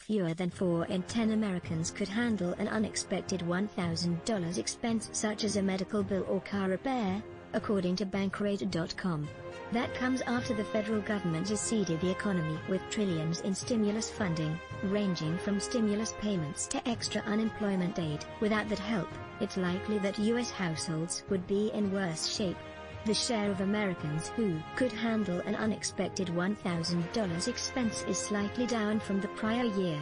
Fewer than 4 in 10 Americans could handle an unexpected $1,000 expense such as a medical bill or car repair, according to Bankrate.com. That comes after the federal government has seeded the economy with trillions in stimulus funding, ranging from stimulus payments to extra unemployment aid. Without that help, it's likely that U.S. households would be in worse shape. The share of Americans who could handle an unexpected $1,000 expense is slightly down from the prior year.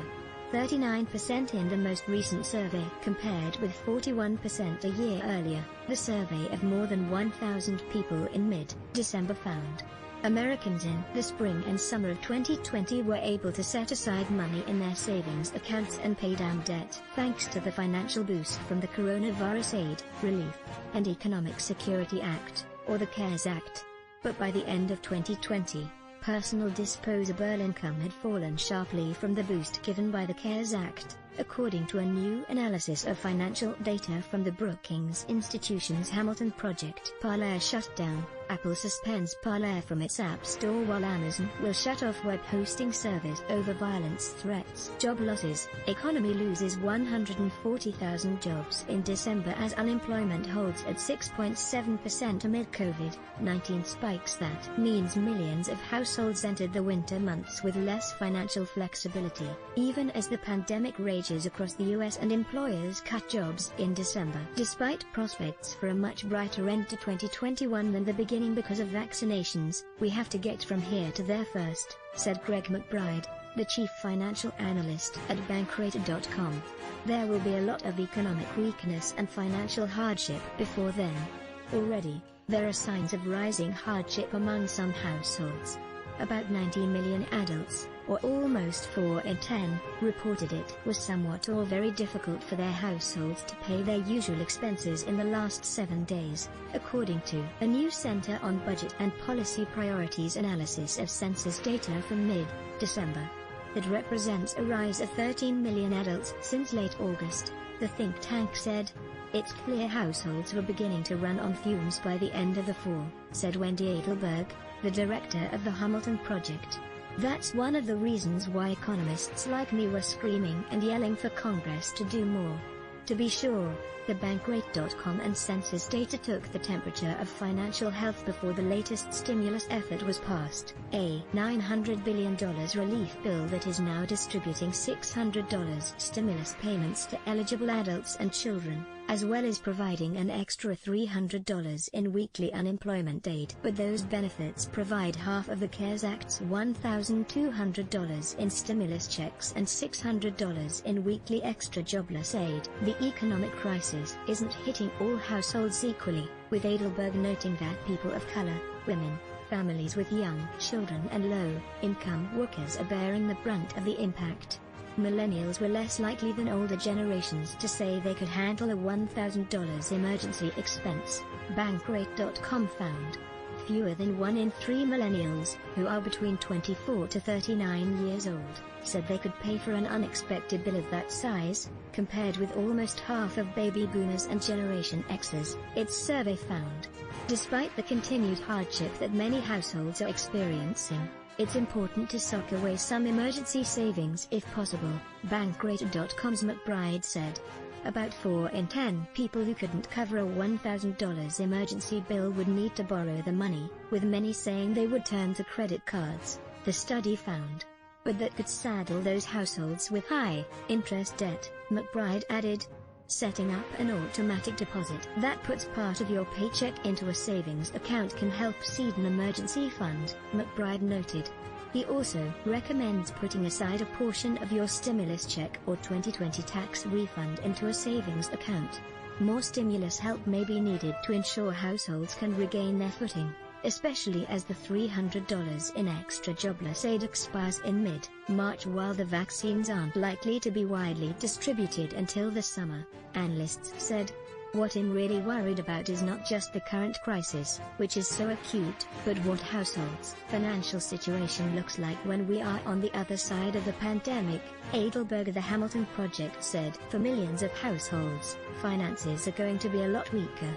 39% in the most recent survey compared with 41% a year earlier. The survey of more than 1,000 people in mid-December found Americans in the spring and summer of 2020 were able to set aside money in their savings accounts and pay down debt thanks to the financial boost from the Coronavirus Aid, Relief, and Economic Security Act, or the CARES Act. But by the end of 2020, personal disposable income had fallen sharply from the boost given by the CARES Act, according to a new analysis of financial data from the Brookings Institution's Hamilton Project. Parler shut down. Apple suspends Parler from its App Store while Amazon will shut off web hosting service over violence threats. Job losses. Economy loses 140,000 jobs in December as unemployment holds at 6.7% amid COVID-19 spikes. That means millions of households entered the winter months with less financial flexibility, even as the pandemic rages across the U.S. and employers cut jobs in December. Despite prospects for a much brighter end to 2021 than the beginning because of vaccinations, we have to get from here to there first, said Greg McBride, the chief financial analyst at Bankrate.com. There will be a lot of economic weakness and financial hardship before then. Already, there are signs of rising hardship among some households. About 90 million adults, or almost 4 in 10, reported it was somewhat or very difficult for their households to pay their usual expenses in the last 7 days, according to a new Center on Budget and Policy Priorities analysis of census data from mid-December. That represents a rise of 13 million adults since late August, the think tank said. It's clear households were beginning to run on fumes by the end of the fall, said Wendy Adelberg, the director of the Hamilton Project. That's one of the reasons why economists like me were screaming and yelling for Congress to do more. To be sure, the Bankrate.com and census data took the temperature of financial health before the latest stimulus effort was passed, a $900 billion relief bill that is now distributing $600 stimulus payments to eligible adults and children, as well as providing an extra $300 in weekly unemployment aid. But those benefits provide half of the CARES Act's $1,200 in stimulus checks and $600 in weekly extra jobless aid. The economic crisis isn't hitting all households equally, with Adelberg noting that people of color, women, families with young children and low-income workers are bearing the brunt of the impact. Millennials were less likely than older generations to say they could handle a $1,000 emergency expense, Bankrate.com found. Fewer than 1 in 3 millennials, who are between 24 to 39 years old, said they could pay for an unexpected bill of that size, compared with almost half of baby boomers and Generation Xers, its survey found. Despite the continued hardship that many households are experiencing, it's important to sock away some emergency savings if possible, Bankrate.com's McBride said. About 4 in 10 people who couldn't cover a $1,000 emergency bill would need to borrow the money, with many saying they would turn to credit cards, the study found. But that could saddle those households with high-interest debt, McBride added. Setting up an automatic deposit that puts part of your paycheck into a savings account can help seed an emergency fund, McBride noted. He also recommends putting aside a portion of your stimulus check or 2020 tax refund into a savings account. More stimulus help may be needed to ensure households can regain their footing, especially as the $300 in extra jobless aid expires in mid-March while the vaccines aren't likely to be widely distributed until the summer, analysts said. What I'm really worried about is not just the current crisis, which is so acute, but what households' financial situation looks like when we are on the other side of the pandemic, Adelberg of the Hamilton Project said. For millions of households, finances are going to be a lot weaker.